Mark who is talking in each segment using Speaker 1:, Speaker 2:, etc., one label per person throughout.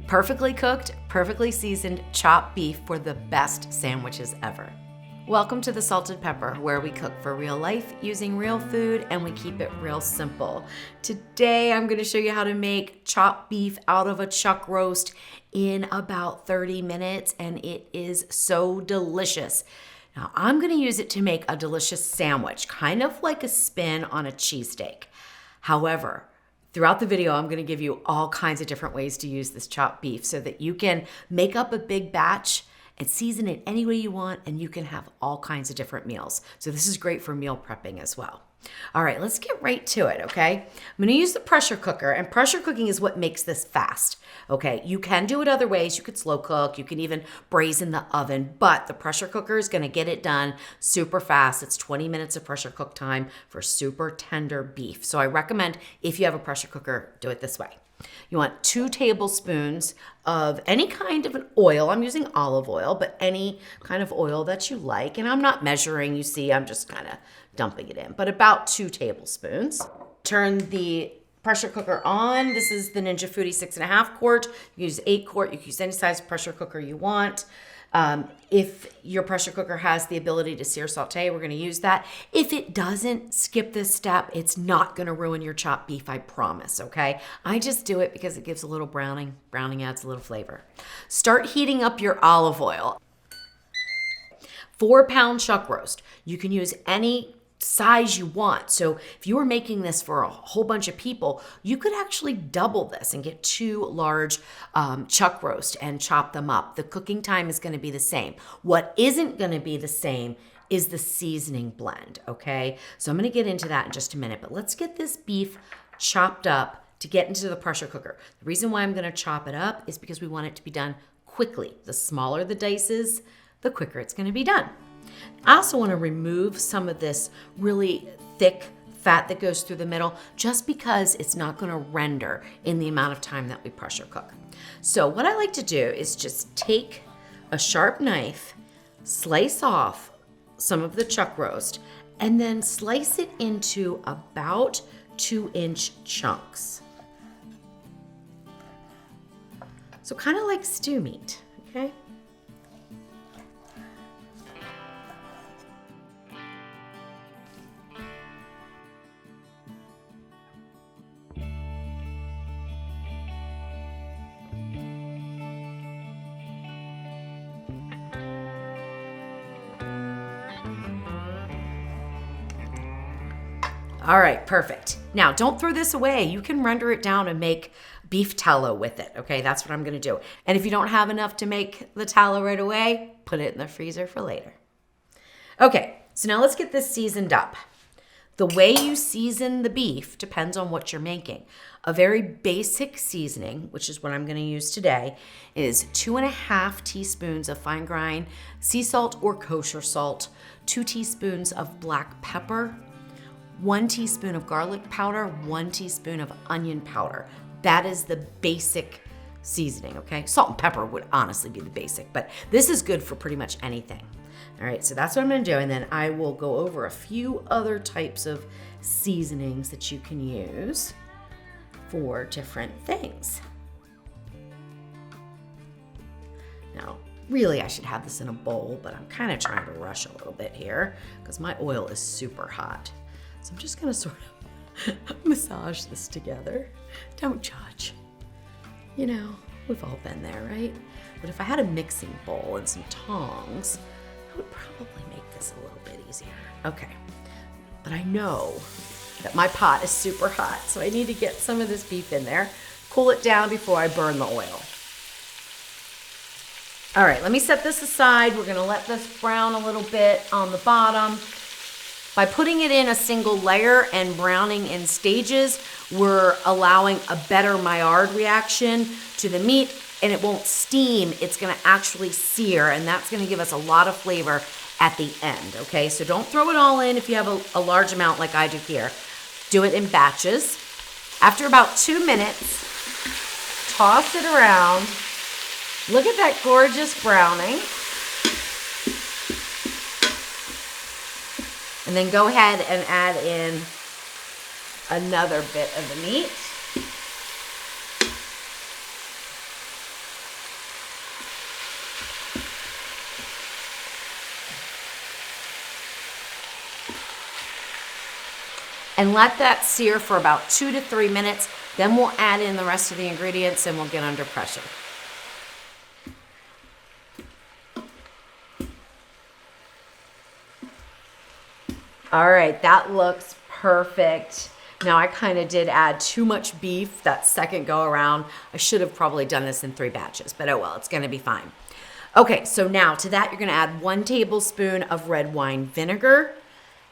Speaker 1: Perfectly cooked, perfectly seasoned chopped beef for the best sandwiches ever. Welcome to the Salted Pepper, where we cook for real life using real food and we keep it real simple. Today, I'm going to show you how to make chopped beef out of a chuck roast in about 30 minutes, and it is so delicious. Now, I'm going to use it to make a delicious sandwich, kind of like a spin on a cheesesteak. However, throughout the video, I'm going to give you all kinds of different ways to use this chopped beef so that you can make up a big batch and season it any way you want, and you can have all kinds of different meals. So this is great for meal prepping as well. All right, let's get right to it, okay? I'm gonna use the pressure cooker, and pressure cooking is what makes this fast, okay? You can do it other ways. You could slow cook, you can even braise in the oven, but the pressure cooker is gonna get it done super fast. It's 20 minutes of pressure cook time for super tender beef. So I recommend, if you have a pressure cooker, do it this way. You want 2 tablespoons of any kind of an oil. I'm using olive oil, but any kind of oil that you like. And I'm not measuring, you see, I'm just kind of dumping it in, but about 2 tablespoons. Turn the pressure cooker on. This is the Ninja Foodi 6.5 quart. You can use 8 quart. You can use any size pressure cooker you want. If your pressure cooker has the ability to sear saute, we're going to use that. If it doesn't, skip this step. It's not going to ruin your chopped beef, I promise, okay? I just do it because it gives a little browning. Browning adds a little flavor. Start heating up your olive oil. 4-pound chuck roast. You can use any size you want. So if you were making this for a whole bunch of people, you could actually double this and get 2 large chuck roast and chop them up. The cooking time is going to be the same. What isn't going to be the same is the seasoning blend, okay? So I'm going to get into that in just a minute, but let's get this beef chopped up to get into the pressure cooker. The reason why I'm going to chop it up is because we want it to be done quickly. The smaller the dice is, the quicker it's going to be done. I also want to remove some of this really thick fat that goes through the middle, just because it's not going to render in the amount of time that we pressure cook. So what I like to do is just take a sharp knife, slice off some of the chuck roast, and then slice it into about 2-inch chunks. So kind of like stew meat, okay? All right, perfect. Now, don't throw this away. You can render it down and make beef tallow with it, okay? That's what I'm gonna do. And if you don't have enough to make the tallow right away, put it in the freezer for later. Okay, so now let's get this seasoned up. The way you season the beef depends on what you're making. A very basic seasoning, which is what I'm gonna use today, is 2.5 teaspoons of fine grind sea salt or kosher salt, 2 teaspoons of black pepper, 1 teaspoon of garlic powder, 1 teaspoon of onion powder. That is the basic seasoning, okay? Salt and pepper would honestly be the basic, but this is good for pretty much anything. All right, so that's what I'm gonna do, and then I will go over a few other types of seasonings that you can use for different things. Now, really I should have this in a bowl, but I'm kind of trying to rush a little bit here because my oil is super hot. So I'm just gonna sort of massage this together. Don't judge. You know, we've all been there, right? But if I had a mixing bowl and some tongs, I would probably make this a little bit easier. Okay, but I know that my pot is super hot, so I need to get some of this beef in there, cool it down before I burn the oil. All right, let me set this aside. We're gonna let this brown a little bit on the bottom. By putting it in a single layer and browning in stages, we're allowing a better Maillard reaction to the meat, and it won't steam, it's gonna actually sear, and that's gonna give us a lot of flavor at the end, okay? So don't throw it all in if you have a large amount like I do here. Do it in batches. After about 2 minutes, toss it around. Look at that gorgeous browning. And then go ahead and add in another bit of the meat. and let that sear for about 2 to 3 minutes. Then we'll add in the rest of the ingredients and we'll get under pressure. All right, that looks perfect. Now I kind of did add too much beef that second go around. I should have probably done this in 3 batches, but oh well, it's gonna be fine. Okay, so now to that you're gonna add 1 tablespoon of red wine vinegar,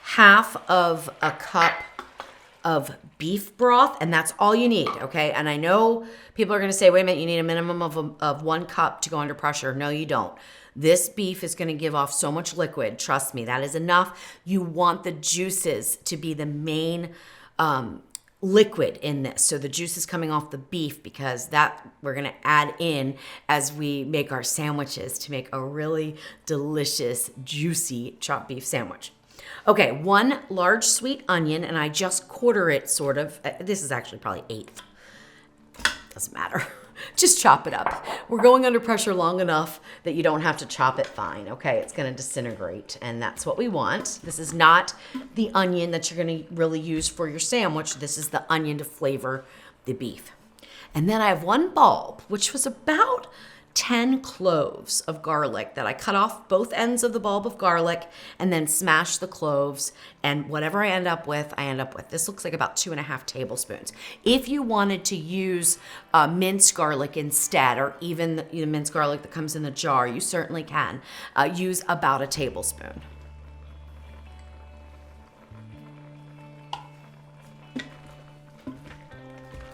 Speaker 1: half of a cup of beef broth, and that's all you need, okay? And I know people are gonna say, wait a minute, you need a minimum of 1 cup to go under pressure. No, you don't. This beef is gonna give off so much liquid. Trust me, that is enough. You want the juices to be the main liquid in this. So the juice is coming off the beef, because that we're gonna add in as we make our sandwiches to make a really delicious, juicy chopped beef sandwich. Okay, 1 large sweet onion, and I just quarter it sort of. This is actually probably 1/8. Doesn't matter. Just chop it up. We're going under pressure long enough that you don't have to chop it fine, okay? It's gonna disintegrate, and that's what we want. This is not the onion that you're gonna really use for your sandwich. This is the onion to flavor the beef. And then I have 1 bulb, which was about 10 cloves of garlic that I cut off both ends of the bulb of garlic and then smash the cloves, and whatever I end up with, I end up with. This looks like about 2.5 tablespoons. If you wanted to use minced garlic instead, or even the minced garlic that comes in the jar, you certainly can use about a tablespoon.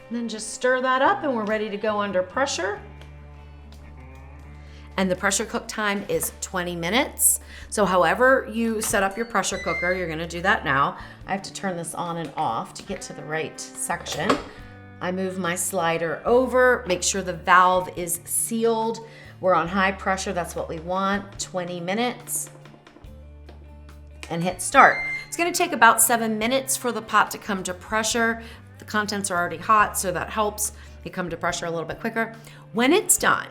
Speaker 1: And then just stir that up and we're ready to go under pressure. And the pressure cook time is 20 minutes. So however you set up your pressure cooker, you're gonna do that now. I have to turn this on and off to get to the right section. I move my slider over, make sure the valve is sealed. We're on high pressure, that's what we want, 20 minutes. And hit start. It's gonna take about 7 minutes for the pot to come to pressure. The contents are already hot, so that helps it come to pressure a little bit quicker. When it's done,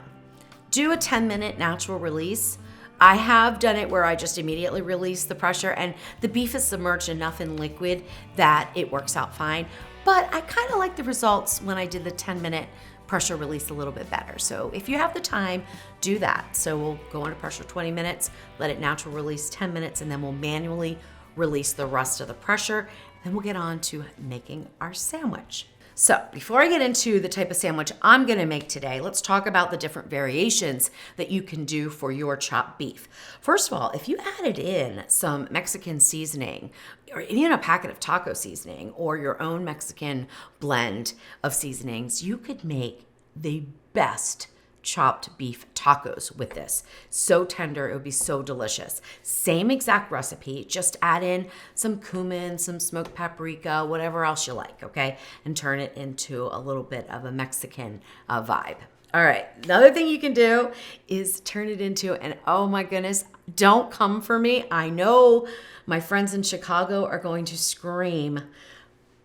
Speaker 1: do a 10-minute natural release. I have done it where I just immediately release the pressure, and the beef is submerged enough in liquid that it works out fine. But I kind of like the results when I did the 10-minute pressure release a little bit better. So if you have the time, do that. So we'll go under pressure 20 minutes, let it natural release 10 minutes, and then we'll manually release the rest of the pressure. Then we'll get on to making our sandwich. So before I get into the type of sandwich I'm gonna make today, let's talk about the different variations that you can do for your chopped beef. First of all, if you added in some Mexican seasoning, or even a packet of taco seasoning, or your own Mexican blend of seasonings, you could make the best chopped beef tacos with this. So tender, it would be so delicious. Same exact recipe, just add in some cumin, some smoked paprika, whatever else you like, okay? And turn it into a little bit of a Mexican vibe. All right, another thing you can do is turn it into, and oh my goodness, don't come for me. I know my friends in Chicago are going to scream,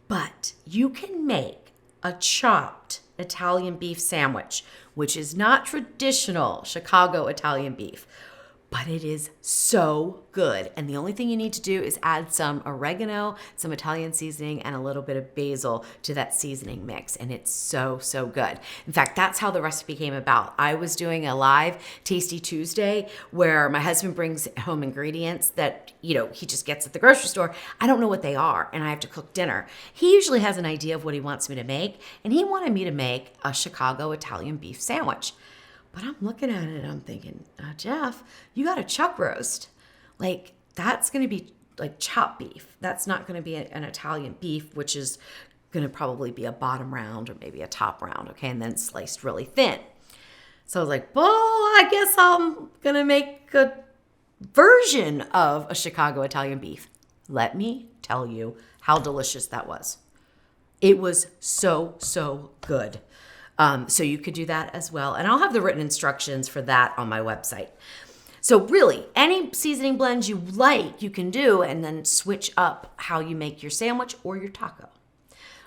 Speaker 1: but you can make a chopped Italian beef sandwich, which is not traditional Chicago Italian beef, but it is so good. And the only thing you need to do is add some oregano, some Italian seasoning, and a little bit of basil to that seasoning mix. And it's so, so good. In fact, that's how the recipe came about. I was doing a live Tasty Tuesday where my husband brings home ingredients that, he just gets at the grocery store. I don't know what they are, and I have to cook dinner. He usually has an idea of what he wants me to make, and he wanted me to make a Chicago Italian beef sandwich. But I'm looking at it and I'm thinking, Jeff, you got a chuck roast. Like, that's going to be like chopped beef. That's not going to be an Italian beef, which is going to probably be a bottom round or maybe a top round, okay, and then sliced really thin. So I was like, well, I guess I'm going to make a version of a Chicago Italian beef. Let me tell you how delicious that was. It was so, so good. So you could do that as well. And I'll have the written instructions for that on my website. So really, any seasoning blends you like, you can do, and then switch up how you make your sandwich or your taco.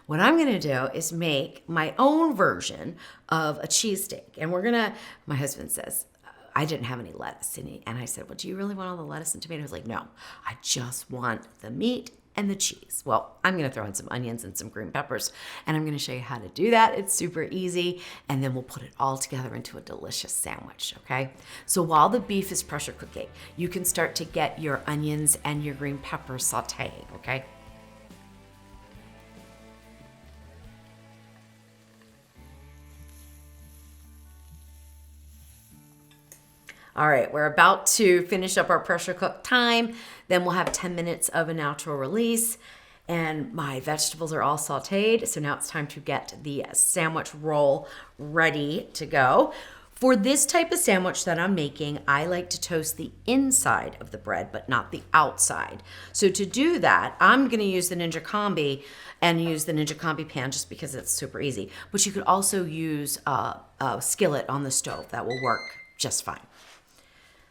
Speaker 1: What I'm going to do is make my own version of a cheesesteak. And my husband says, I didn't have any lettuce in it. And I said, well, do you really want all the lettuce and tomatoes? Like, no, I just want the meat and the cheese. Well, I'm gonna throw in some onions and some green peppers, and I'm gonna show you how to do that. It's super easy, and then we'll put it all together into a delicious sandwich, okay? So while the beef is pressure cooking, you can start to get your onions and your green peppers sauteing, okay? All right, we're about to finish up our pressure cook time. Then we'll have 10 minutes of a natural release. And my vegetables are all sauteed. So now it's time to get the sandwich roll ready to go. For this type of sandwich that I'm making, I like to toast the inside of the bread, but not the outside. So to do that, I'm gonna use the Ninja Combi and use the Ninja Combi pan just because it's super easy. But you could also use a skillet on the stove. That will work just fine.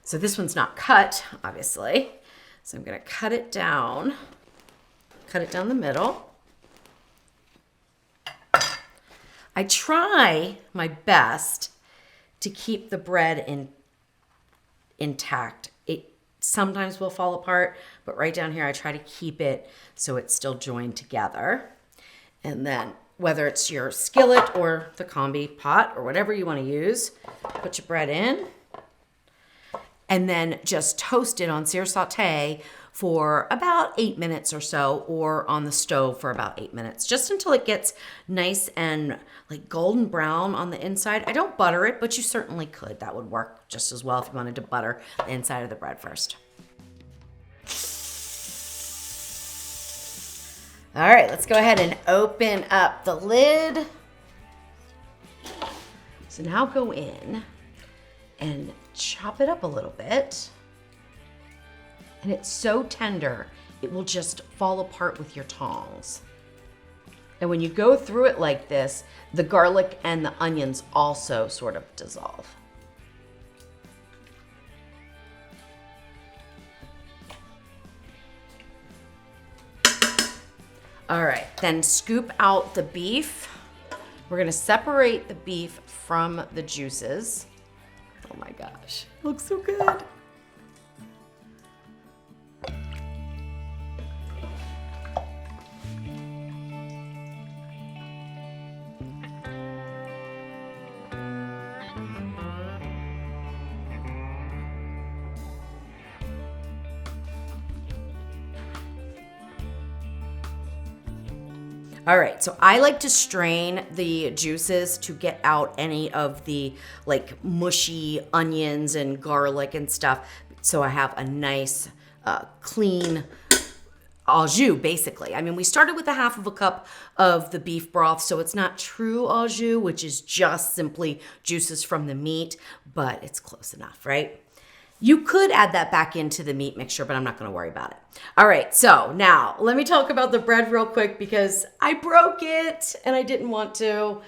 Speaker 1: So this one's not cut, obviously. So I'm gonna cut it down the middle. I try my best to keep the bread intact. It sometimes will fall apart, but right down here I try to keep it so it's still joined together. And then whether it's your skillet or the combi pot or whatever you wanna use, put your bread in. And then just toast it on sear saute for about 8 minutes or so, or on the stove for about 8 minutes, just until it gets nice and like golden brown on the inside. I don't butter it, but you certainly could. That would work just as well if you wanted to butter the inside of the bread first. All right, let's go ahead and open up the lid. So now go in and chop it up a little bit. And it's so tender, it will just fall apart with your tongs. And when you go through it like this, the garlic and the onions also sort of dissolve. All right, then scoop out the beef. We're gonna separate the beef from the juices. Oh my gosh, looks so good. All right, so I like to strain the juices to get out any of the like mushy onions and garlic and stuff. So I have a nice clean au jus, basically. I mean, we started with a half of a cup of the beef broth, so it's not true au jus, which is just simply juices from the meat, but it's close enough, right? You could add that back into the meat mixture, but I'm not gonna worry about it. All right, so now let me talk about the bread real quick because I broke it and I didn't want to,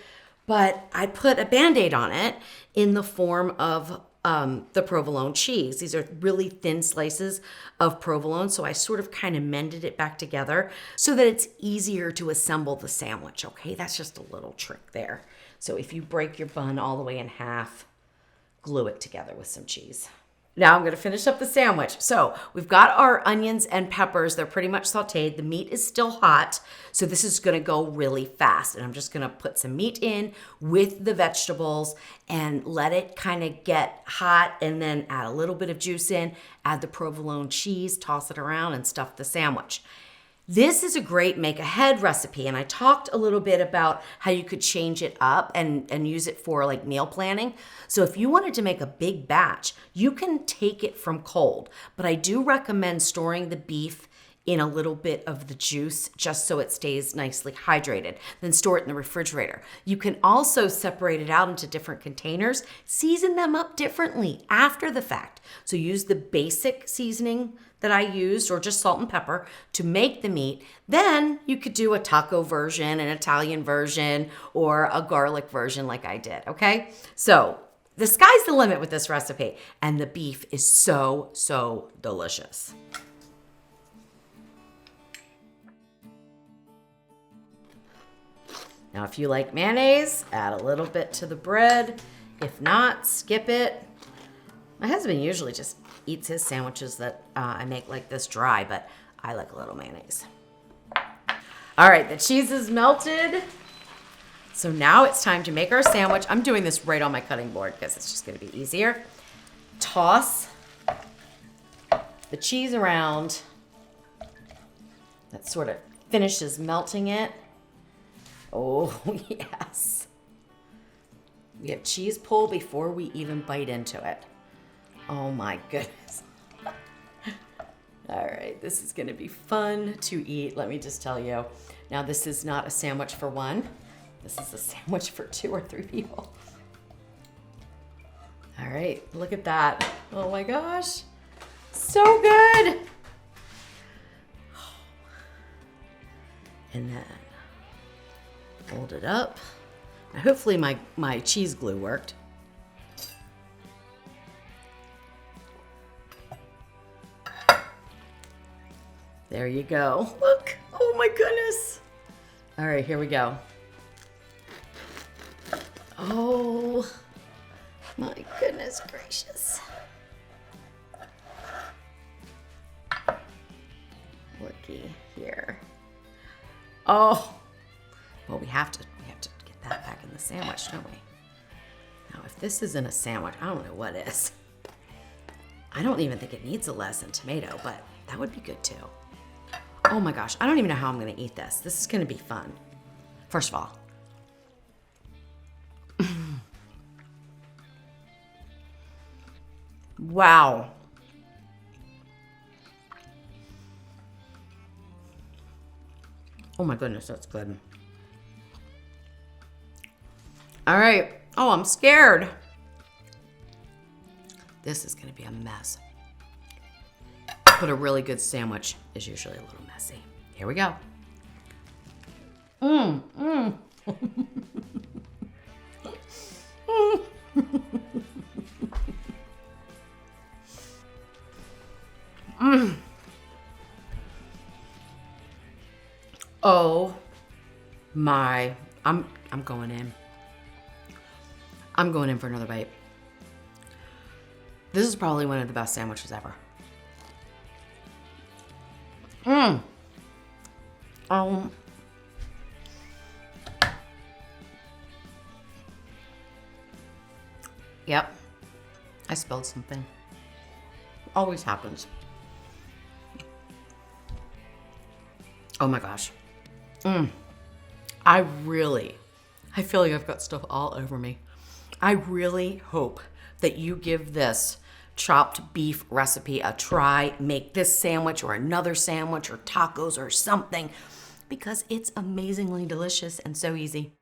Speaker 1: but I put a Band-Aid on it in the form of the provolone cheese. These are really thin slices of provolone, so I sort of kind of mended it back together so that it's easier to assemble the sandwich, okay? That's just a little trick there. So if you break your bun all the way in half, glue it together with some cheese. Now I'm gonna finish up the sandwich. So we've got our onions and peppers. They're pretty much sauteed. The meat is still hot, so this is gonna go really fast. And I'm just gonna put some meat in with the vegetables and let it kind of get hot, and then add a little bit of juice in, add the provolone cheese, toss it around, and stuff the sandwich. This is a great make ahead recipe, and I talked a little bit about how you could change it up and use it for like meal planning. So if you wanted to make a big batch, you can take it from cold, but I do recommend storing the beef in a little bit of the juice just so it stays nicely hydrated. Then store it in the refrigerator. You can also separate it out into different containers, season them up differently after the fact. So use the basic seasoning that I used, or just salt and pepper, to make the meat. Then you could do a taco version, an Italian version, or a garlic version like I did, okay? So the sky's the limit with this recipe, and the beef is so, so delicious. Now, if you like mayonnaise, add a little bit to the bread. If not, skip it. My husband usually just eats his sandwiches that I make like this dry, but I like a little mayonnaise. All right, the cheese is melted. So now it's time to make our sandwich. I'm doing this right on my cutting board because it's just going to be easier. Toss the cheese around. That sort of finishes melting it. Oh, yes. We have cheese pull before we even bite into it. Oh my goodness. All right, this is gonna be fun to eat, let me just tell you. Now, this is not a sandwich for one. This is a sandwich for 2 or 3 people. All right, look at that. Oh my gosh, so good. And then fold it up. Now, hopefully my cheese glue worked. There you go. Look. Oh my goodness. All right, here we go. Oh my goodness gracious. Looky here. Oh, well, we have to get that back in the sandwich, don't we? Now, if this isn't a sandwich, I don't know what is. I don't even think it needs a lettuce and tomato, but that would be good too. Oh my gosh, I don't even know how I'm gonna eat this. This is gonna be fun. First of all, wow. Oh my goodness, that's good. All right. Oh, I'm scared. This is gonna be a mess. But a really good sandwich is usually a little messy. Here we go. Oh my, I'm going in. I'm going in for another bite. This is probably one of the best sandwiches ever. Yep. I spilled something. Always happens. Oh my gosh. I feel like I've got stuff all over me. I really hope that you give this chopped beef recipe a try. Make this sandwich or another sandwich or tacos or something because it's amazingly delicious and so easy.